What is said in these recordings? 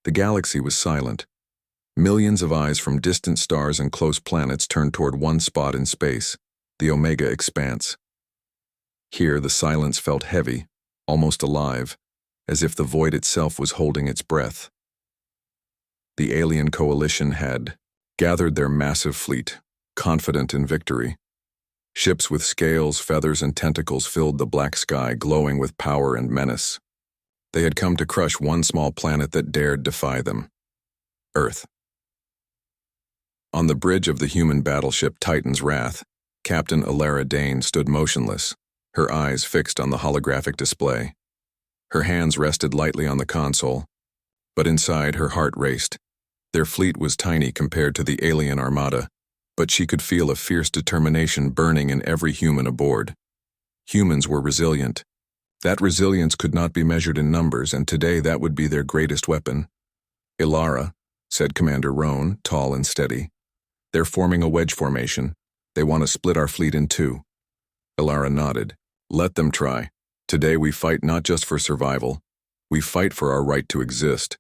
The galaxy was silent. Millions of eyes from distant stars and close planets turned toward one spot in space, the Omega Expanse. Here the silence felt heavy, almost alive, as if the void itself was holding its breath. The alien coalition had gathered their massive fleet, confident in victory. Ships with scales, feathers, and tentacles filled the black sky, glowing with power and menace. They had come to crush one small planet that dared defy them: Earth. On the bridge of the human battleship Titan's Wrath, Captain Alara Dane stood motionless, her eyes fixed on the holographic display. Her hands rested lightly on the console, but inside her heart raced. Their fleet was tiny compared to the alien armada, but she could feel a fierce determination burning in every human aboard. Humans were resilient. That resilience could not be measured in numbers, and today that would be their greatest weapon. "Ilara," said Commander Roan, tall and steady. "They're forming a wedge formation. They want to split our fleet in two." Ilara nodded. "Let them try. Today we fight not just for survival. We fight for our right to exist.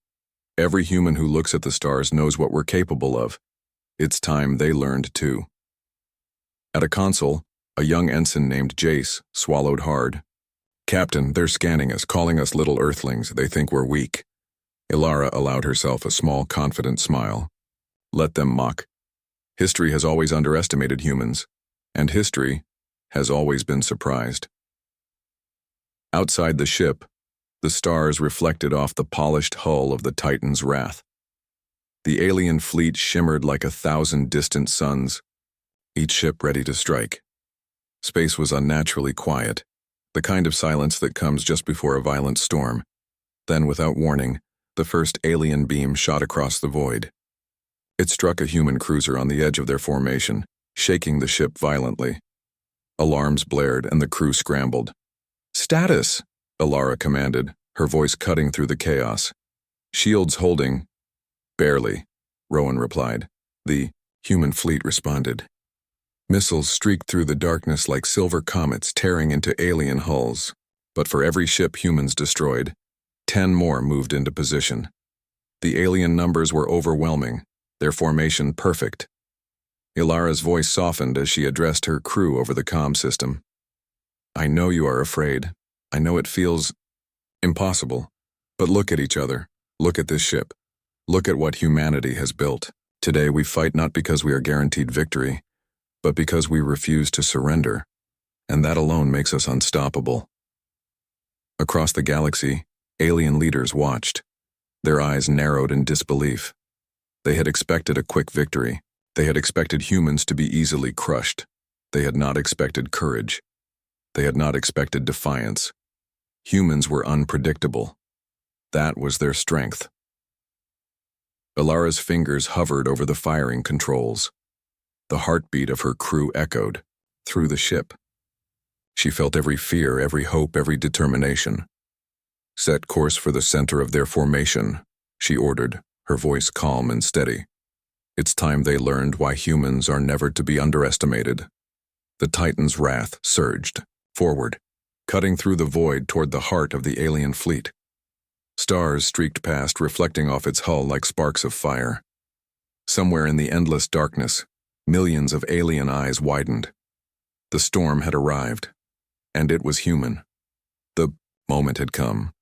Every human who looks at the stars knows what we're capable of. It's time they learned too." At a console, a young ensign named Jace swallowed hard. "Captain, they're scanning us, calling us little earthlings. They think we're weak." Ilara allowed herself a small, confident smile. "Let them mock. History has always underestimated humans, and history has always been surprised." Outside the ship, the stars reflected off the polished hull of the Titan's Wrath. The alien fleet shimmered like 1,000 distant suns, each ship ready to strike. Space was unnaturally quiet, the kind of silence that comes just before a violent storm. Then, without warning, the first alien beam shot across the void. It struck a human cruiser on the edge of their formation, shaking the ship violently. Alarms blared and the crew scrambled. "Status!" Ilara commanded, her voice cutting through the chaos. "Shields holding." "Barely," Rowan replied. The human fleet responded. Missiles streaked through the darkness like silver comets tearing into alien hulls. But for every ship humans destroyed, 10 more moved into position. The alien numbers were overwhelming, their formation perfect. Ilara's voice softened as she addressed her crew over the comm system. "I know you are afraid. I know it feels impossible. But look at each other. Look at this ship. Look at what humanity has built. Today we fight not because we are guaranteed victory, but because we refuse to surrender. And that alone makes us unstoppable." Across the galaxy, alien leaders watched. Their eyes narrowed in disbelief. They had expected a quick victory. They had expected humans to be easily crushed. They had not expected courage. They had not expected defiance. Humans were unpredictable. That was their strength. Ilara's fingers hovered over the firing controls. The heartbeat of her crew echoed through the ship. She felt every fear, every hope, every determination. "Set course for the center of their formation," she ordered, her voice calm and steady. "It's time they learned why humans are never to be underestimated." The Titan's Wrath surged forward, cutting through the void toward the heart of the alien fleet. Stars streaked past, reflecting off its hull like sparks of fire. Somewhere in the endless darkness, millions of alien eyes widened. The storm had arrived, and it was human. The moment had come.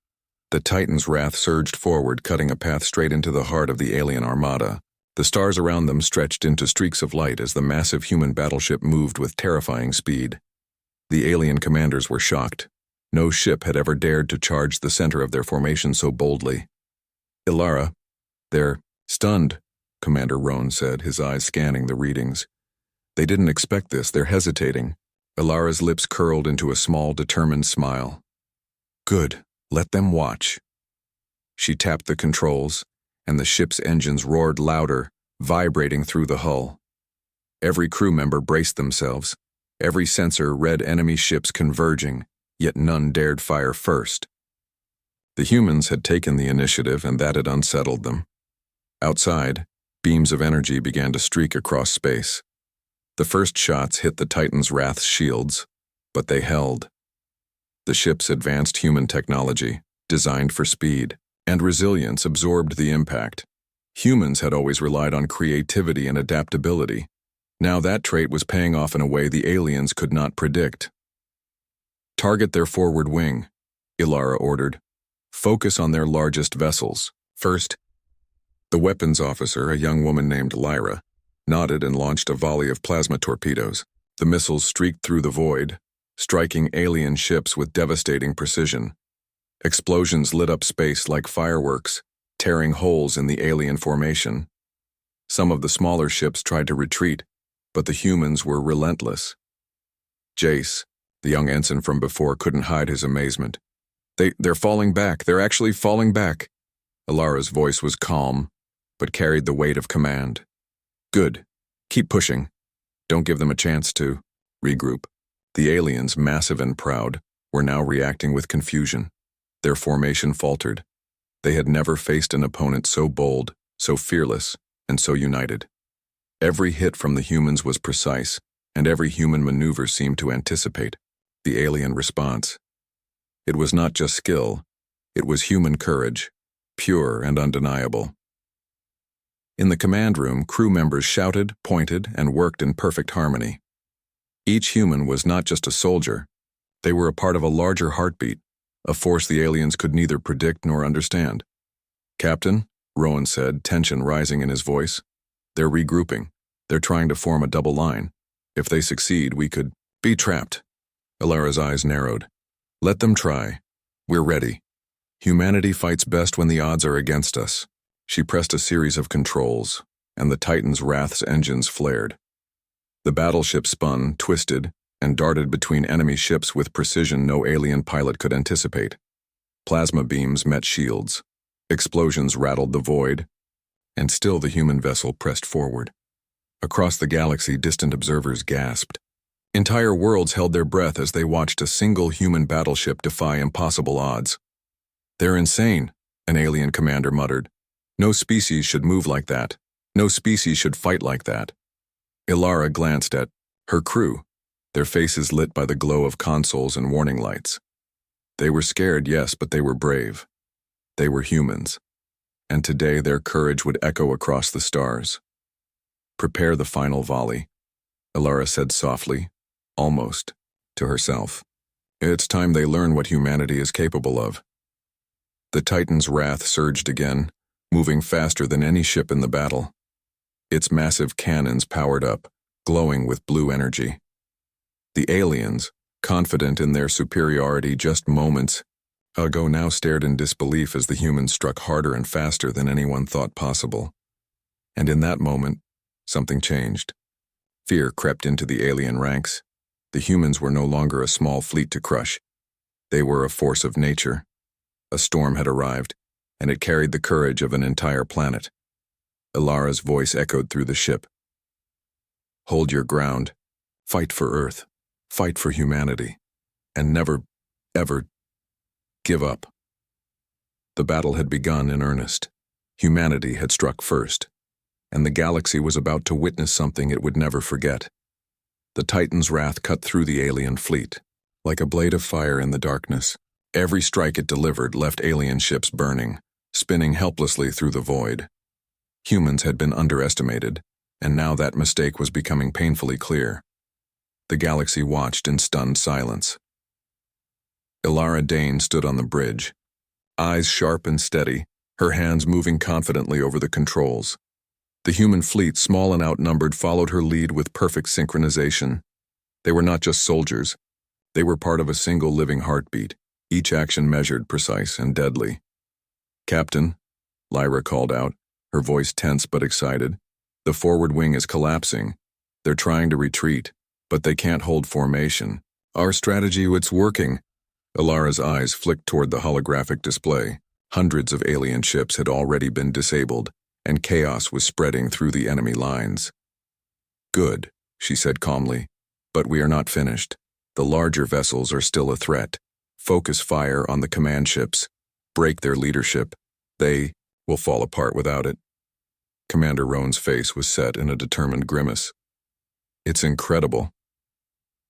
The Titan's Wrath surged forward, cutting a path straight into the heart of the alien armada. The stars around them stretched into streaks of light as the massive human battleship moved with terrifying speed. The alien commanders were shocked. No ship had ever dared to charge the center of their formation so boldly. "Ilara, they're stunned," Commander Roan said, his eyes scanning the readings. "They didn't expect this. They're hesitating." Ilara's lips curled into a small, determined smile. "Good. Let them watch." She tapped the controls, and the ship's engines roared louder, vibrating through the hull. Every crew member braced themselves. Every sensor read enemy ships converging, yet none dared fire first. The humans had taken the initiative, and that had unsettled them. Outside, beams of energy began to streak across space. The first shots hit the Titan's Wrath's shields, but they held. The ship's advanced human technology, designed for speed, and resilience absorbed the impact. Humans had always relied on creativity and adaptability. Now that trait was paying off in a way the aliens could not predict. Target their forward wing, Ilara ordered. Focus on their largest vessels. First, the weapons officer, a young woman named Lyra, nodded and launched a volley of plasma torpedoes. The missiles streaked through the void, striking alien ships with devastating precision. Explosions lit up space like fireworks, tearing holes in the alien formation. Some of the smaller ships tried to retreat, but the humans were relentless. Jace, the young ensign from before, couldn't hide his amazement. They're falling back. They're actually falling back. Ilara's voice was calm, but carried the weight of command. Good. Keep pushing. Don't give them a chance to regroup. The aliens, massive and proud, were now reacting with confusion. Their formation faltered. They had never faced an opponent so bold, so fearless, and so united. Every hit from the humans was precise, and every human maneuver seemed to anticipate the alien response. It was not just skill, it was human courage, pure and undeniable. In the command room, crew members shouted, pointed, and worked in perfect harmony. Each human was not just a soldier, they were a part of a larger heartbeat, a force the aliens could neither predict nor understand. Captain, Rowan said, tension rising in his voice. They're regrouping. They're trying to form a double line. If they succeed, we could be trapped. Ilara's eyes narrowed. Let them try. We're ready. Humanity fights best when the odds are against us. She pressed a series of controls, and the Titan's Wrath's engines flared. The battleship spun, twisted, and darted between enemy ships with precision no alien pilot could anticipate. Plasma beams met shields. Explosions rattled the void, and still the human vessel pressed forward. Across the galaxy, distant observers gasped. Entire worlds held their breath as they watched a single human battleship defy impossible odds. They're insane, an alien commander muttered. No species should move like that. No species should fight like that. Ilara glanced at her crew, their faces lit by the glow of consoles and warning lights. They were scared, yes, but they were brave. They were humans. And today their courage would echo across the stars. Prepare the final volley, Ilara said softly, almost to herself. It's time they learn what humanity is capable of. The Titan's wrath surged again, moving faster than any ship in the battle. Its massive cannons powered up, glowing with blue energy. The aliens, confident in their superiority just moments ago, now stared in disbelief as the humans struck harder and faster than anyone thought possible. And in that moment, something changed. Fear crept into the alien ranks. The humans were no longer a small fleet to crush. They were a force of nature. A storm had arrived, and it carried the courage of an entire planet. Ilara's voice echoed through the ship. Hold your ground. Fight for Earth. Fight for humanity. And never, ever give up. The battle had begun in earnest. Humanity had struck first, and the galaxy was about to witness something it would never forget. The Titan's wrath cut through the alien fleet, like a blade of fire in the darkness. Every strike it delivered left alien ships burning, spinning helplessly through the void. Humans had been underestimated, and now that mistake was becoming painfully clear. The galaxy watched in stunned silence. Ilara Dane stood on the bridge, eyes sharp and steady, her hands moving confidently over the controls. The human fleet, small and outnumbered, followed her lead with perfect synchronization. They were not just soldiers. They were part of a single living heartbeat, each action measured, precise, and deadly. Captain, Lyra called out, her voice tense but excited. The forward wing is collapsing. They're trying to retreat, but they can't hold formation. Our strategy, it's working. Ilara's eyes flicked toward the holographic display. Hundreds of alien ships had already been disabled, and chaos was spreading through the enemy lines. Good, she said calmly, but we are not finished. The larger vessels are still a threat. Focus fire on the command ships. Break their leadership. They will fall apart without it. Commander Roan's face was set in a determined grimace. It's incredible.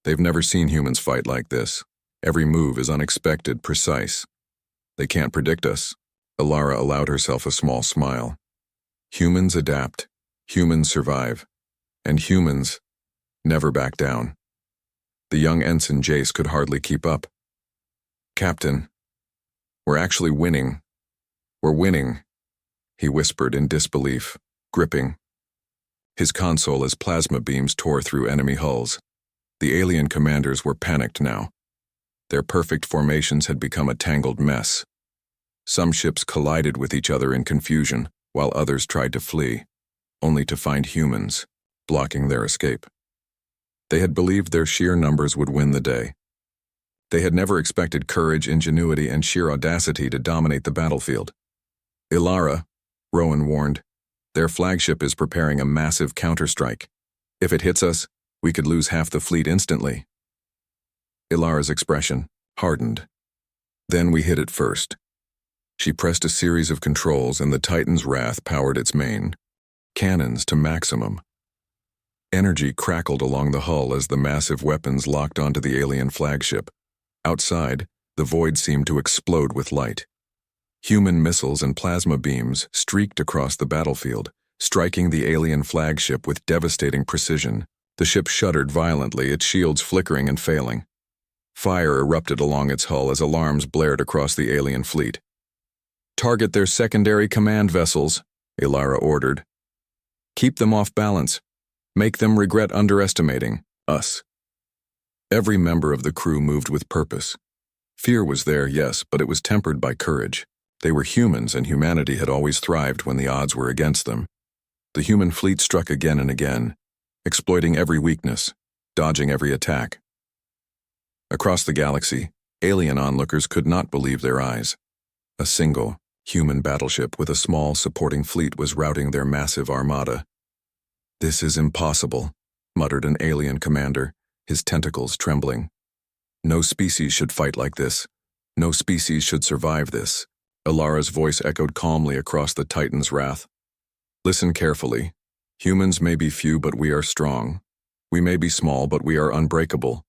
They've never seen humans fight like this. Every move is unexpected, precise. They can't predict us. Alara allowed herself a small smile. Humans adapt, humans survive, and humans never back down. The young ensign Jace could hardly keep up. "Captain, we're actually winning. We're winning," he whispered in disbelief, gripping his console as plasma beams tore through enemy hulls. The alien commanders were panicked now. Their perfect formations had become a tangled mess. Some ships collided with each other in confusion, while others tried to flee, only to find humans blocking their escape. They had believed their sheer numbers would win the day. They had never expected courage, ingenuity, and sheer audacity to dominate the battlefield. "Ilara," Rowan warned, "their flagship is preparing a massive counterstrike. If it hits us, we could lose half the fleet instantly." Ilara's expression hardened. "Then we hit it first." She pressed a series of controls and the Titan's wrath powered its main cannons to maximum. Energy crackled along the hull as the massive weapons locked onto the alien flagship. Outside, the void seemed to explode with light. Human missiles and plasma beams streaked across the battlefield, striking the alien flagship with devastating precision. The ship shuddered violently, its shields flickering and failing. Fire erupted along its hull as alarms blared across the alien fleet. "Target their secondary command vessels," Ilara ordered. "Keep them off balance. Make them regret underestimating us." Every member of the crew moved with purpose. Fear was there, yes, but it was tempered by courage. They were humans, and humanity had always thrived when the odds were against them. The human fleet struck again and again, exploiting every weakness, dodging every attack. Across the galaxy, alien onlookers could not believe their eyes. A single, human battleship with a small supporting fleet was routing their massive armada. "This is impossible," muttered an alien commander, his tentacles trembling. "No species should fight like this. No species should survive this." Ilara's voice echoed calmly across the Titan's wrath. "Listen carefully. Humans may be few, but we are strong. We may be small, but we are unbreakable.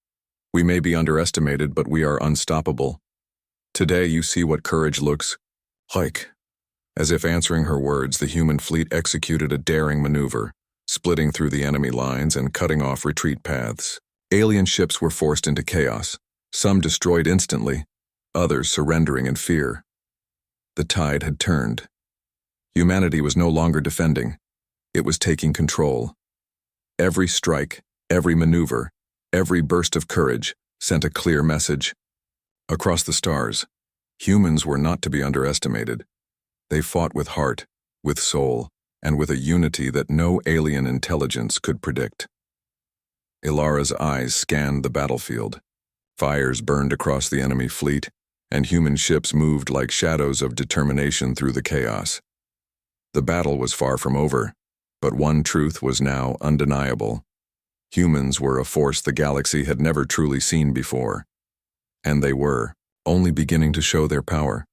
We may be underestimated, but we are unstoppable. Today you see what courage looks like." As if answering her words, the human fleet executed a daring maneuver, splitting through the enemy lines and cutting off retreat paths. Alien ships were forced into chaos, some destroyed instantly, others surrendering in fear. The tide had turned. Humanity was no longer defending. It was taking control. Every strike, every maneuver, every burst of courage sent a clear message. Across the stars, humans were not to be underestimated. They fought with heart, with soul, and with a unity that no alien intelligence could predict. Ilara's eyes scanned the battlefield. Fires burned across the enemy fleet, and human ships moved like shadows of determination through the chaos. The battle was far from over, but one truth was now undeniable. Humans were a force the galaxy had never truly seen before. And they were only beginning to show their power.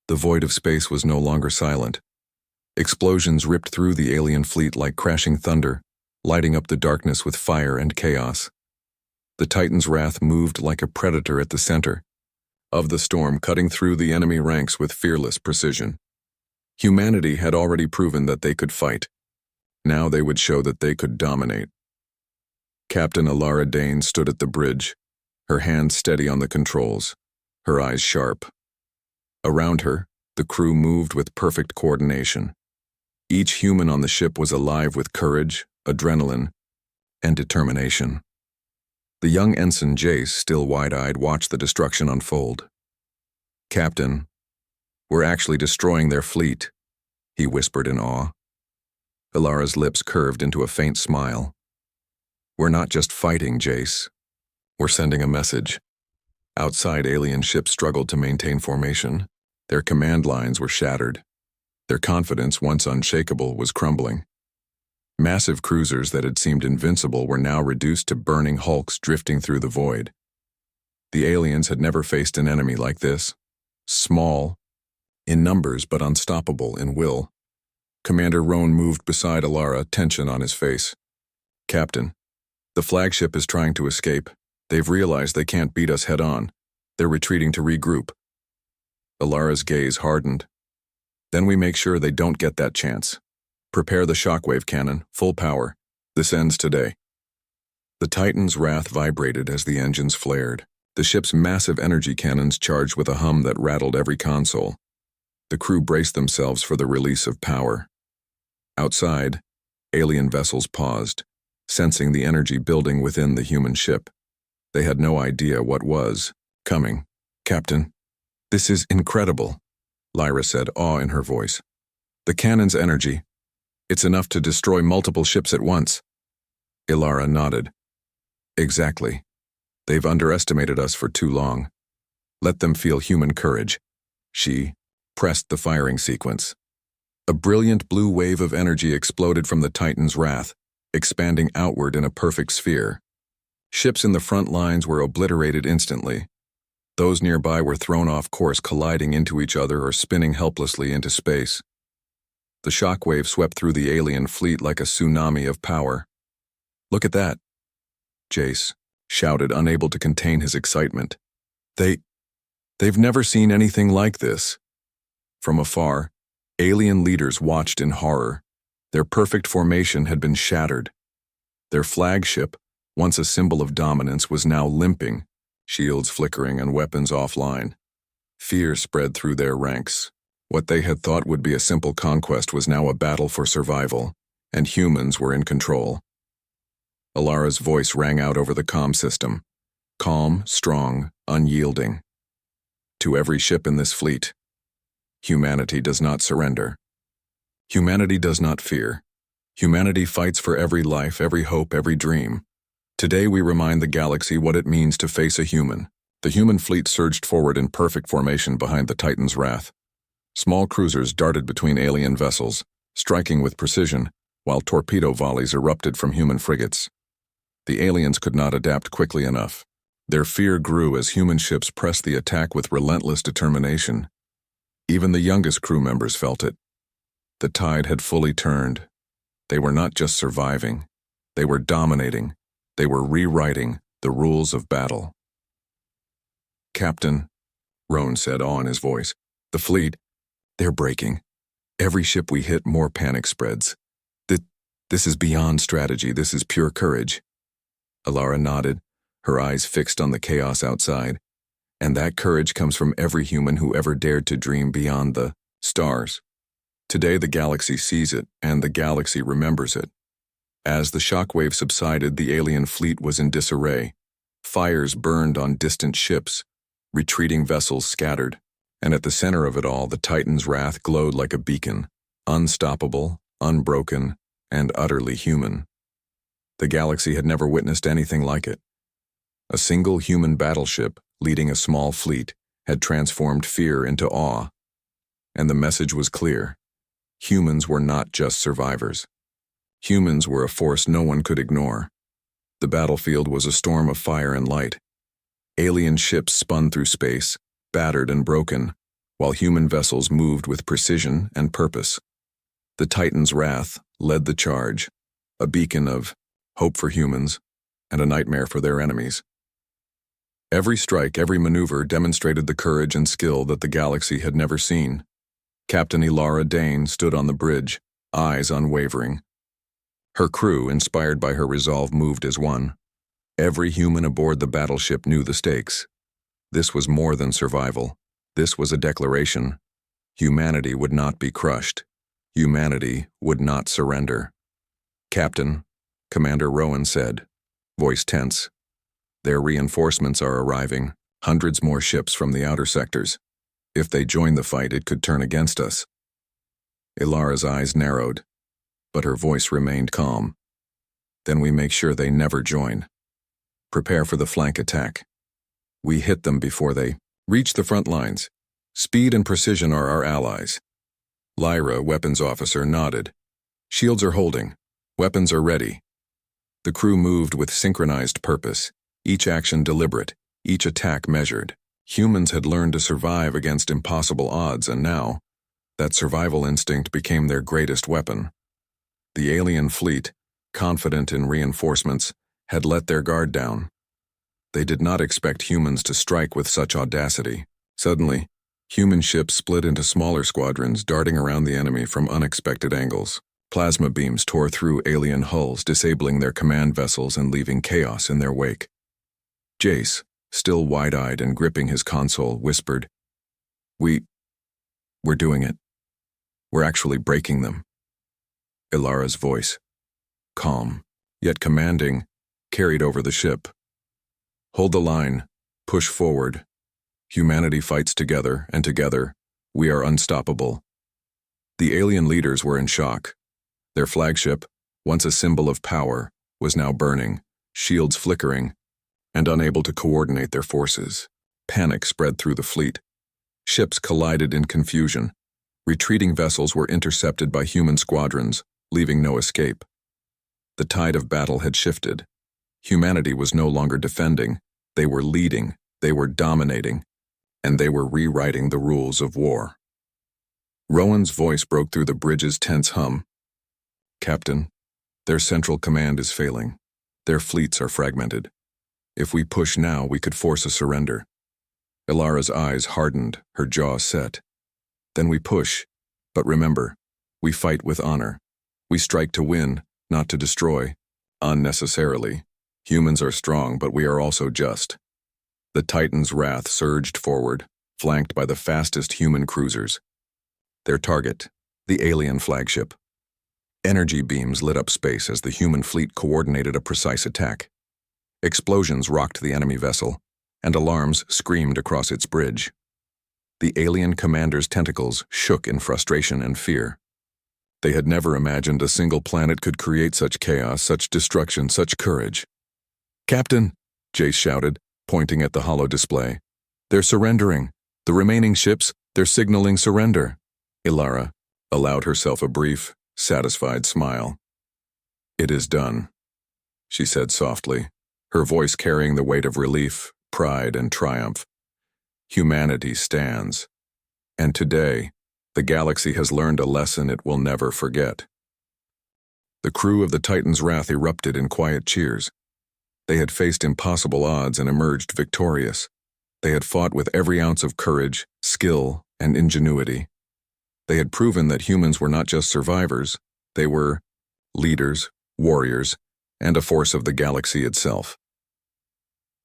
The void of space was no longer silent. Explosions ripped through the alien fleet like crashing thunder, lighting up the darkness with fire and chaos. The Titan's wrath moved like a predator at the center of the storm, cutting through the enemy ranks with fearless precision. Humanity had already proven that they could fight. Now they would show that they could dominate. Captain Ilara Dane stood at the bridge, her hands steady on the controls, her eyes sharp. Around her, the crew moved with perfect coordination. Each human on the ship was alive with courage, adrenaline, and determination. The young ensign Jace, still wide-eyed, watched the destruction unfold. "Captain, we're actually destroying their fleet," he whispered in awe. Ilara's lips curved into a faint smile. "We're not just fighting, Jace. We're sending a message." Outside, alien ships struggled to maintain formation. Their command lines were shattered. Their confidence, once unshakable, was crumbling. Massive cruisers that had seemed invincible were now reduced to burning hulks drifting through the void. The aliens had never faced an enemy like this. Small in numbers but unstoppable in will. Commander Roan moved beside Ilara, tension on his face. "Captain, the flagship is trying to escape. They've realized they can't beat us head-on. They're retreating to regroup." Ilara's gaze hardened. Then we make sure they don't get that chance. Prepare the shockwave cannon, full power. This ends today. The Titan's wrath vibrated as the engines flared. The ship's massive energy cannons charged with a hum that rattled every console. The crew braced themselves for the release of power. Outside, alien vessels paused, sensing the energy building within the human ship. They had no idea what was coming. "Captain, this is incredible," Lyra said, awe in her voice. "The cannon's energy. It's enough to destroy multiple ships at once." Ilara nodded. "Exactly. They've underestimated us for too long. Let them feel human courage." She pressed the firing sequence. A brilliant blue wave of energy exploded from the Titan's wrath, expanding outward in a perfect sphere. Ships in the front lines were obliterated instantly. Those nearby were thrown off course, colliding into each other or spinning helplessly into space. The shockwave swept through the alien fleet like a tsunami of power. "Look at that," Jace shouted, unable to contain his excitement. They've never seen anything like this." From afar, alien leaders watched in horror. Their perfect formation had been shattered. Their flagship, once a symbol of dominance, was now limping, shields flickering and weapons offline. Fear spread through their ranks. What they had thought would be a simple conquest was now a battle for survival, and humans were in control. Alara's voice rang out over the comm system, calm, strong, unyielding. "To every ship in this fleet, humanity does not surrender. Humanity does not fear. Humanity fights for every life, every hope, every dream. Today we remind the galaxy what it means to face a human." The human fleet surged forward in perfect formation behind the Titan's wrath. Small cruisers darted between alien vessels, striking with precision, while torpedo volleys erupted from human frigates. The aliens could not adapt quickly enough. Their fear grew as human ships pressed the attack with relentless determination. Even the youngest crew members felt it. The tide had fully turned. They were not just surviving. They were dominating. They were rewriting the rules of battle. "Captain," Roan said, awe in his voice, "the fleet, they're breaking. Every ship we hit, more panic spreads. This is beyond strategy. This is pure courage." Alara nodded, her eyes fixed on the chaos outside. "And that courage comes from every human who ever dared to dream beyond the stars. Today the galaxy sees it, and the galaxy remembers it." As the shockwave subsided, the alien fleet was in disarray. Fires burned on distant ships, retreating vessels scattered, and at the center of it all, the Titan's wrath glowed like a beacon, unstoppable, unbroken, and utterly human. The galaxy had never witnessed anything like it. A single human battleship, leading a small fleet, had transformed fear into awe. And the message was clear. Humans were not just survivors. Humans were a force no one could ignore. The battlefield was a storm of fire and light. Alien ships spun through space, battered and broken, while human vessels moved with precision and purpose. The Titan's wrath led the charge, a beacon of hope for humans and a nightmare for their enemies. Every strike, every maneuver demonstrated the courage and skill that the galaxy had never seen. Captain Ilara Dane stood on the bridge, eyes unwavering. Her crew, inspired by her resolve, moved as one. Every human aboard the battleship knew the stakes. This was more than survival. This was a declaration. Humanity would not be crushed. Humanity would not surrender. "Captain," Commander Rowan said, voice tense, "their reinforcements are arriving, hundreds more ships from the outer sectors. If they join the fight, it could turn against us." Ilara's eyes narrowed, but her voice remained calm. "Then we make sure they never join. Prepare for the flank attack. We hit them before they reach the front lines. Speed and precision are our allies." Lyra, weapons officer, nodded. "Shields are holding. Weapons are ready." The crew moved with synchronized purpose, each action deliberate, each attack measured. Humans had learned to survive against impossible odds, and now, that survival instinct became their greatest weapon. The alien fleet, confident in reinforcements, had let their guard down. They did not expect humans to strike with such audacity. Suddenly, Human ships split into smaller squadrons, darting around the enemy from unexpected angles. Plasma beams tore through alien hulls, disabling their command vessels and leaving chaos in their wake. Jace, still wide-eyed and gripping his console, whispered, We're doing it. We're actually breaking them." Ilara's voice, calm, yet commanding, carried over the ship. "Hold the line. Push forward. Humanity fights together, and together, we are unstoppable." The alien leaders were in shock. Their flagship, once a symbol of power, was now burning, shields flickering, and unable to coordinate their forces. Panic spread through the fleet. Ships collided in confusion. Retreating vessels were intercepted by human squadrons, leaving no escape. The tide of battle had shifted. Humanity was no longer defending. They were leading, they were dominating, and they were rewriting the rules of war. Rowan's voice broke through the bridge's tense hum. "Captain, their central command is failing. Their fleets are fragmented. If we push now, we could force a surrender." Ilara's eyes hardened, her jaw set. "Then we push. But remember, we fight with honor. We strike to win, not to destroy. Unnecessarily. Humans are strong, but we are also just." The Titan's wrath surged forward, flanked by the fastest human cruisers. Their target, the alien flagship. Energy beams lit up space as the human fleet coordinated a precise attack. Explosions rocked the enemy vessel, and alarms screamed across its bridge. The alien commander's tentacles shook in frustration and fear. They had never imagined a single planet could create such chaos, such destruction, such courage. "Captain," Jace shouted, pointing at the holo display. "They're surrendering. The remaining ships, they're signaling surrender." Ilara allowed herself a brief, satisfied smile. "It is done," she said softly, her voice carrying the weight of relief, pride, and triumph. "Humanity stands. And today, the galaxy has learned a lesson it will never forget." The crew of the Titan's Wrath erupted in quiet cheers. They had faced impossible odds and emerged victorious. They had fought with every ounce of courage, skill, and ingenuity. They had proven that humans were not just survivors, they were leaders, warriors, and a force of the galaxy itself.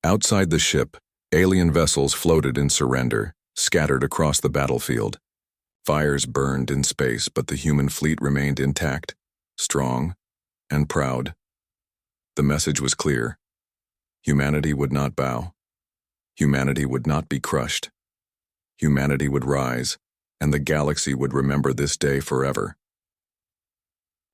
Outside the ship, alien vessels floated in surrender, scattered across the battlefield. Fires burned in space, but the human fleet remained intact, strong, and proud. The message was clear. Humanity would not bow. Humanity would not be crushed. Humanity would rise, and the galaxy would remember this day forever.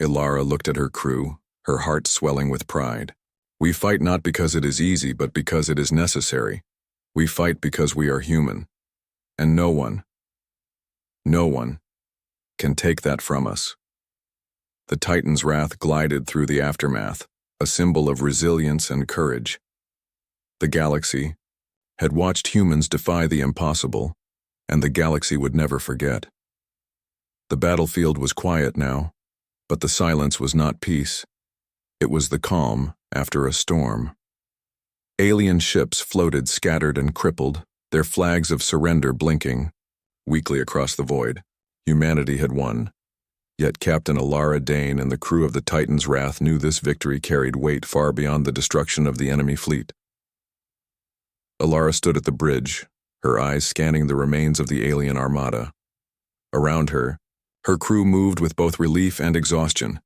Ilara looked at her crew, her heart swelling with pride. "We fight not because it is easy, but because it is necessary. We fight because we are human. And no one can take that from us." The Titan's Wrath glided through the aftermath, a symbol of resilience and courage. The galaxy had watched humans defy the impossible, and the galaxy would never forget. The battlefield was quiet now, but the silence was not peace. It was the calm after a storm. Alien ships floated scattered and crippled, their flags of surrender blinking weakly across the void. Humanity had won. Yet Captain Ilara Dane and the crew of the Titan's Wrath knew this victory carried weight far beyond the destruction of the enemy fleet. Ilara stood at the bridge, her eyes scanning the remains of the alien armada. Around her, her crew moved with both relief and exhaustion.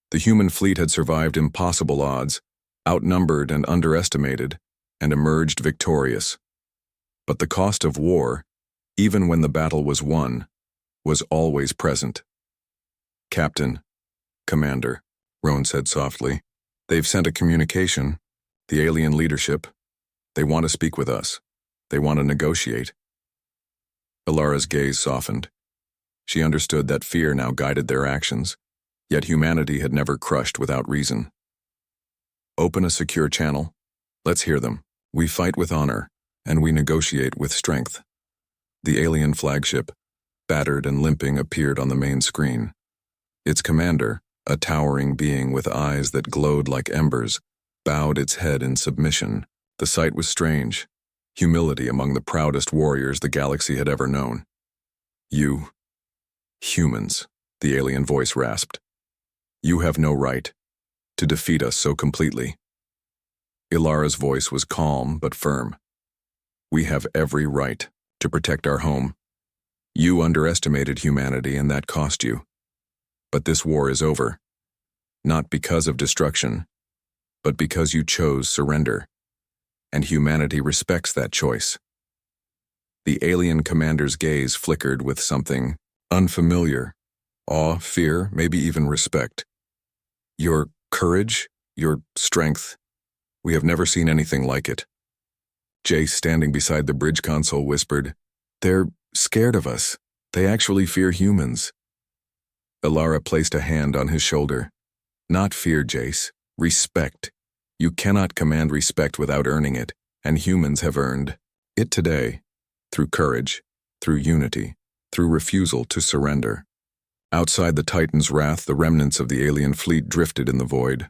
The human fleet had survived impossible odds, outnumbered and underestimated, and emerged victorious. But the cost of war, even when the battle was won, was always present. "Captain, Commander," Rowan said softly, "they've sent a communication. The alien leadership. They want to speak with us. They want to negotiate." Ilara's gaze softened. She understood that fear now guided their actions, yet humanity had never crushed without reason. "Open a secure channel. Let's hear them. We fight with honor, and we negotiate with strength." The alien flagship, battered and limping, appeared on the main screen. Its commander, a towering being with eyes that glowed like embers, bowed its head in submission. The sight was strange. humility among the proudest warriors the galaxy had ever known. You, humans, the alien voice rasped. You have no right to defeat us so completely. Ilara's voice was calm but firm. We have every right to protect our home. You underestimated humanity and that cost you. But this war is over. Not because of destruction, but because you chose surrender. And humanity respects that choice. The alien commander's gaze flickered with something unfamiliar. Awe, fear, maybe even respect. Your courage, your strength, we have never seen anything like it. Jace, standing beside the bridge console, whispered, They're scared of us. They actually fear humans. Ilara placed a hand on his shoulder. Not fear, Jace. Respect. You cannot command respect without earning it, and humans have earned it today, through courage, through unity, through refusal to surrender. Outside the Titan's wrath, the remnants of the alien fleet drifted in the void.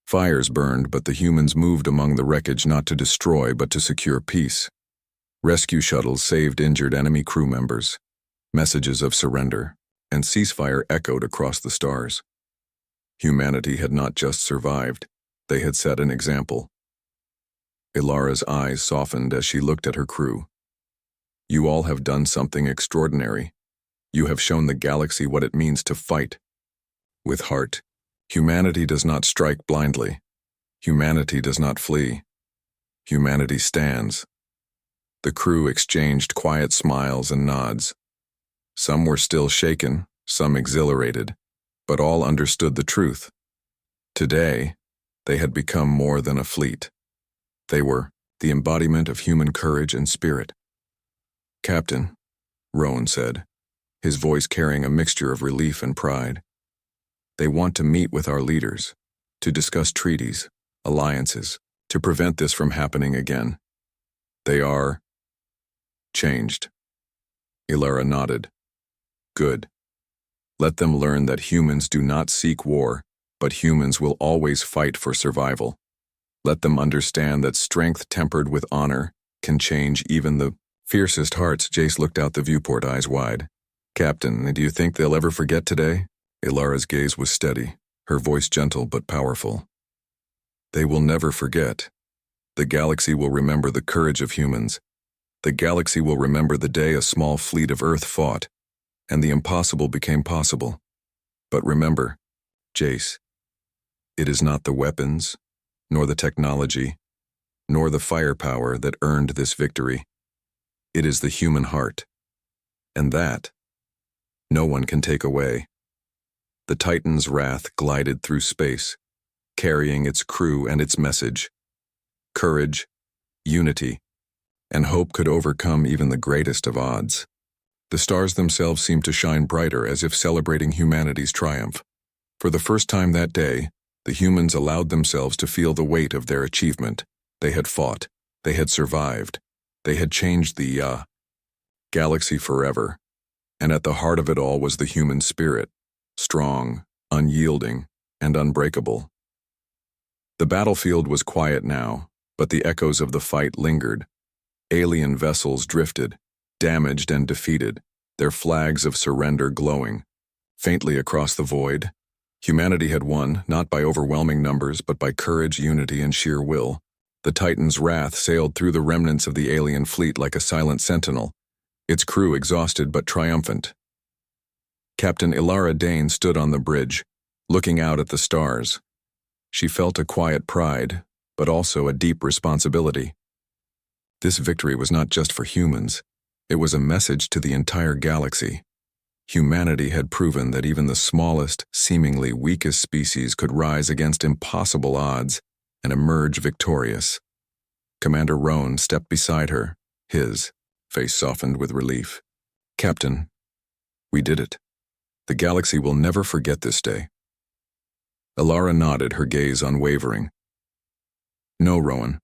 Fires burned, but the humans moved among the wreckage not to destroy but to secure peace. Rescue shuttles saved injured enemy crew members. Messages of surrender and ceasefire echoed across the stars. Humanity had not just survived, they had set an example. Ilara's eyes softened as she looked at her crew. You all have done something extraordinary. You have shown the galaxy what it means to fight. With heart, humanity does not strike blindly. Humanity does not flee. Humanity stands. The crew exchanged quiet smiles and nods. Some were still shaken, some exhilarated, but all understood the truth. Today, they had become more than a fleet. They were the embodiment of human courage and spirit. Captain, Rowan said, his voice carrying a mixture of relief and pride. They want to meet with our leaders, to discuss treaties, alliances, to prevent this from happening again. They are changed. Ilara nodded. Good. Let them learn that humans do not seek war, but humans will always fight for survival. Let them understand that strength tempered with honor can change even the fiercest hearts. Jace looked out the viewport, eyes wide. Captain, do you think they'll ever forget today? Ilara's gaze was steady, her voice gentle but powerful. They will never forget. The galaxy will remember the courage of humans. The galaxy will remember the day a small fleet of Earth fought, and the impossible became possible. But remember, Jace, it is not the weapons, nor the technology, nor the firepower that earned this victory. It is the human heart. And that, no one can take away. The Titan's wrath glided through space, carrying its crew and its message. Courage, unity, and hope could overcome even the greatest of odds. The stars themselves seemed to shine brighter as if celebrating humanity's triumph. For the first time that day, the humans allowed themselves to feel the weight of their achievement. They had fought. They had survived. They had changed the galaxy forever. And at the heart of it all was the human spirit, strong, unyielding, and unbreakable. The battlefield was quiet now, but the echoes of the fight lingered. Alien vessels drifted, damaged and defeated, their flags of surrender glowing. Faintly across the void, humanity had won, not by overwhelming numbers, but by courage, unity, and sheer will. The Titan's wrath sailed through the remnants of the alien fleet like a silent sentinel, its crew exhausted but triumphant. Captain Ilara Dane stood on the bridge, looking out at the stars. She felt a quiet pride, but also a deep responsibility. This victory was not just for humans. It was a message to the entire galaxy. Humanity had proven that even the smallest, seemingly weakest species could rise against impossible odds and emerge victorious. Commander Roan stepped beside her, his face softened with relief. Captain, we did it. The galaxy will never forget this day. Ilara nodded, her gaze unwavering. No, Rowan.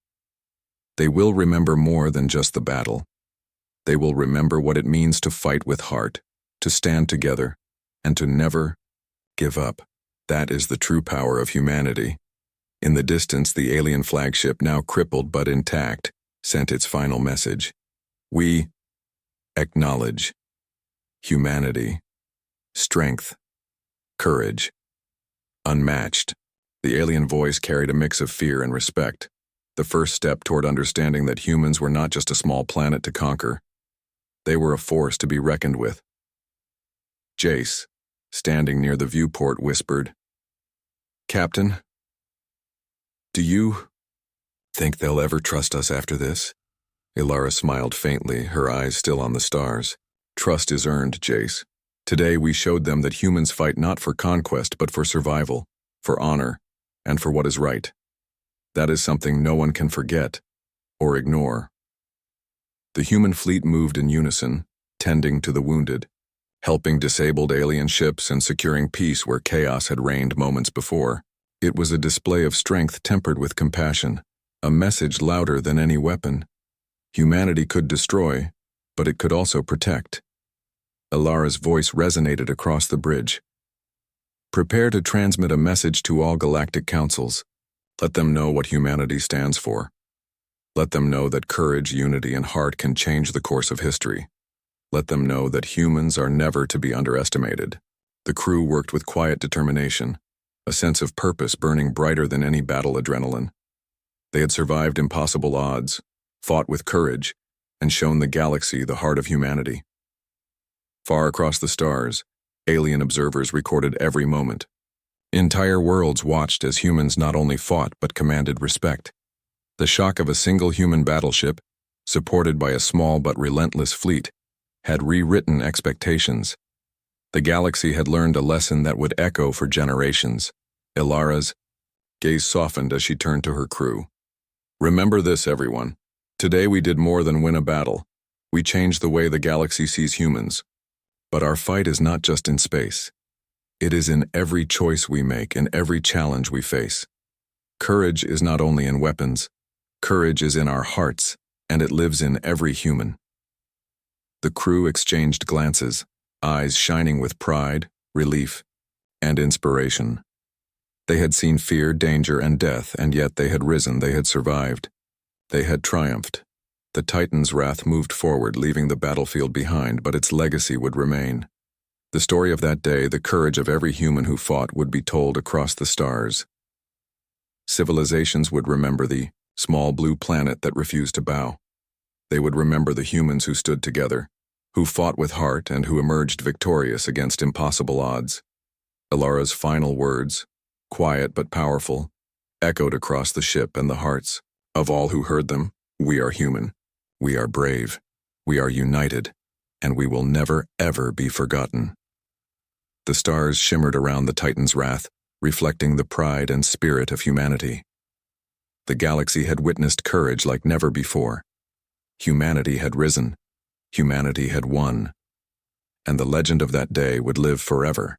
They will remember more than just the battle. They will remember what it means to fight with heart, to stand together, and to never give up. That is the true power of humanity. In the distance, the alien flagship, now crippled but intact, sent its final message. We acknowledge humanity, strength, courage, unmatched. The alien voice carried a mix of fear and respect, the first step toward understanding that humans were not just a small planet to conquer. They were a force to be reckoned with. Jace, standing near the viewport, whispered, "Captain, do you think they'll ever trust us after this?" Ilara smiled faintly, her eyes still on the stars. "Trust is earned, Jace. Today we showed them that humans fight not for conquest but for survival, for honor, and for what is right. That is something no one can forget or ignore." The human fleet moved in unison, tending to the wounded, helping disabled alien ships and securing peace where chaos had reigned moments before. It was a display of strength tempered with compassion, a message louder than any weapon. Humanity could destroy, but it could also protect. Ilara's voice resonated across the bridge. "Prepare to transmit a message to all galactic councils. Let them know what humanity stands for. Let them know that courage, unity, and heart can change the course of history. Let them know that humans are never to be underestimated." The crew worked with quiet determination, a sense of purpose burning brighter than any battle adrenaline. They had survived impossible odds, fought with courage, and shown the galaxy the heart of humanity. Far across the stars, alien observers recorded every moment. Entire worlds watched as humans not only fought but commanded respect. The shock of a single human battleship, supported by a small but relentless fleet, had rewritten expectations. The galaxy had learned a lesson that would echo for generations. Ilara's gaze softened as she turned to her crew. "Remember this, everyone. Today we did more than win a battle. We changed the way the galaxy sees humans. But our fight is not just in space. It is in every choice we make and every challenge we face. Courage is not only in weapons. Courage is in our hearts, and it lives in every human." The crew exchanged glances, eyes shining with pride, relief, and inspiration. They had seen fear, danger, and death, and yet they had risen, they had survived. They had triumphed. The Titan's wrath moved forward, leaving the battlefield behind, but its legacy would remain. The story of that day, the courage of every human who fought, would be told across the stars. Civilizations would remember the small blue planet that refused to bow. They would remember the humans who stood together, who fought with heart, and who emerged victorious against impossible odds. Ilara's final words, quiet but powerful, echoed across the ship and the hearts of all who heard them. "We are human. We are brave. We are united. And we will never, ever be forgotten." The stars shimmered around the Titan's wrath, reflecting the pride and spirit of humanity. The galaxy had witnessed courage like never before. Humanity had risen. Humanity had won. And the legend of that day would live forever.